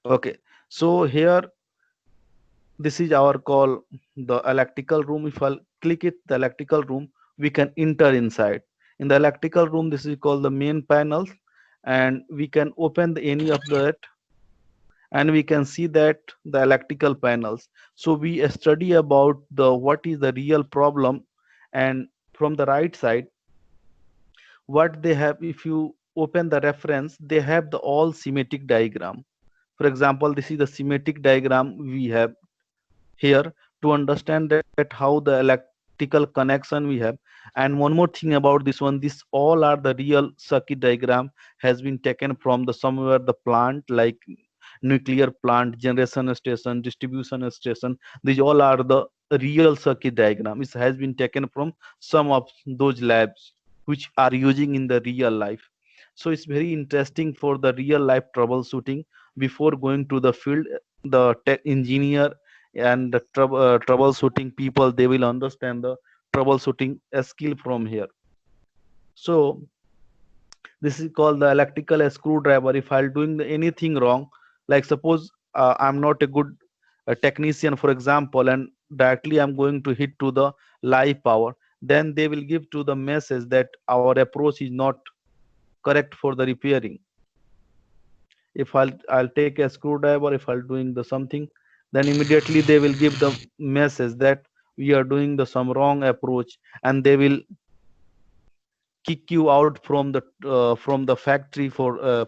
Okay, so here this is our call the electrical room. If I'll click it, the electrical room, we can enter inside. In the electrical room, this is called the main panels, and we can open any of that, and we can see that the electrical panels. So we study about the what is the real problem, and from the right side, what they have. If you open the reference, they have the all schematic diagram. For example, this is the schematic diagram we have here to understand that how the electrical connection we have. And one more thing about this one, this all are the real circuit diagram has been taken from the somewhere the plant, like nuclear plant, generation station, distribution station. These all are the real circuit diagram. It has been taken from some of those labs which are using in the real life. So it's very interesting for the real life troubleshooting. Before going to the field, the tech engineer and the troubleshooting people, they will understand the troubleshooting skill from here. So this is called the electrical screwdriver. If I'll doing anything wrong, like suppose I'm not a good technician, for example, and directly I'm going to hit to the live power, then they will give to the message that our approach is not correct for the repairing. If I'll take a screwdriver, if I'll doing the something, then immediately they will give the message that we are doing the some wrong approach, and they will kick you out from the factory for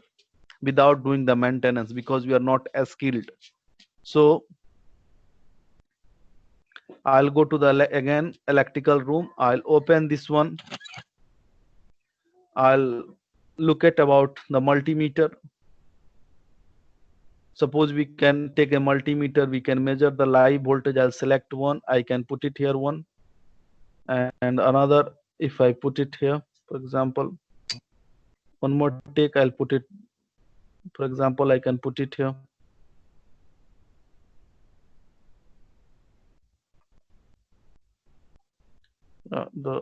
without doing the maintenance, because we are not as skilled. So I'll go to the again electrical room, I'll open this one, I'll look at about the multimeter. Suppose we can take a multimeter, we can measure the live voltage. I'll select one, I can put it here one, and another. If I put it here, for example, one more take, I'll put it, for example, I can put it here.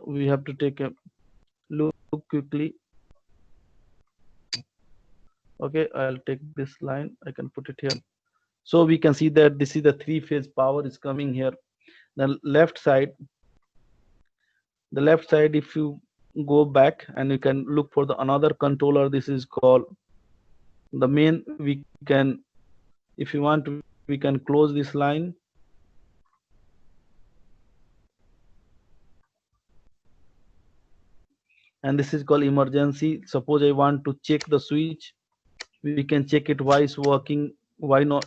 We have to take a look quickly. Okay, I'll take this line, I can put it here. So we can see that this is the three-phase power is coming here. The left side, if you go back and you can look for the another controller, this is called the main. We can, if you want, we can close this line, and this is called emergency. Suppose I want to check the switch, we can check it why it's working, why not,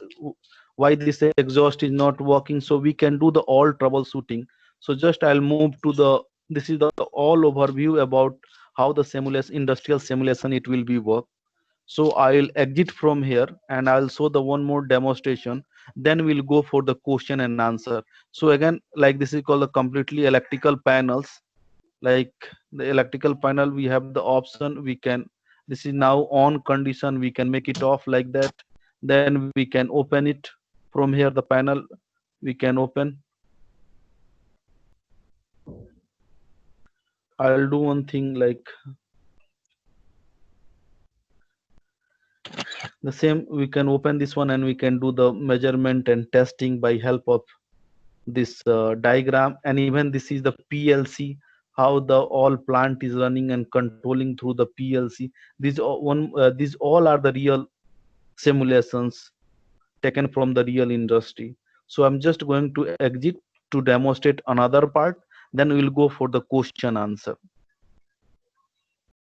why this exhaust is not working. So we can do the all troubleshooting. So just I'll move to the, this is the all overview about how the simulation, industrial simulation, it will be work. So I'll exit from here and I'll show the one more demonstration, then we'll go for the question and answer. So again, like this is called the completely electrical panels. Like the electrical panel, we have the option, we can, this is now on condition, we can make it off like that, then we can open it from here, the panel we can open. I'll do one thing, like the same, we can open this one and we can do the measurement and testing by help of this diagram. And even this is the PLC, how the all plant is running and controlling through the PLC. These all are the real simulations taken from the real industry. So I'm just going to exit to demonstrate another part, then we'll go for the question answer.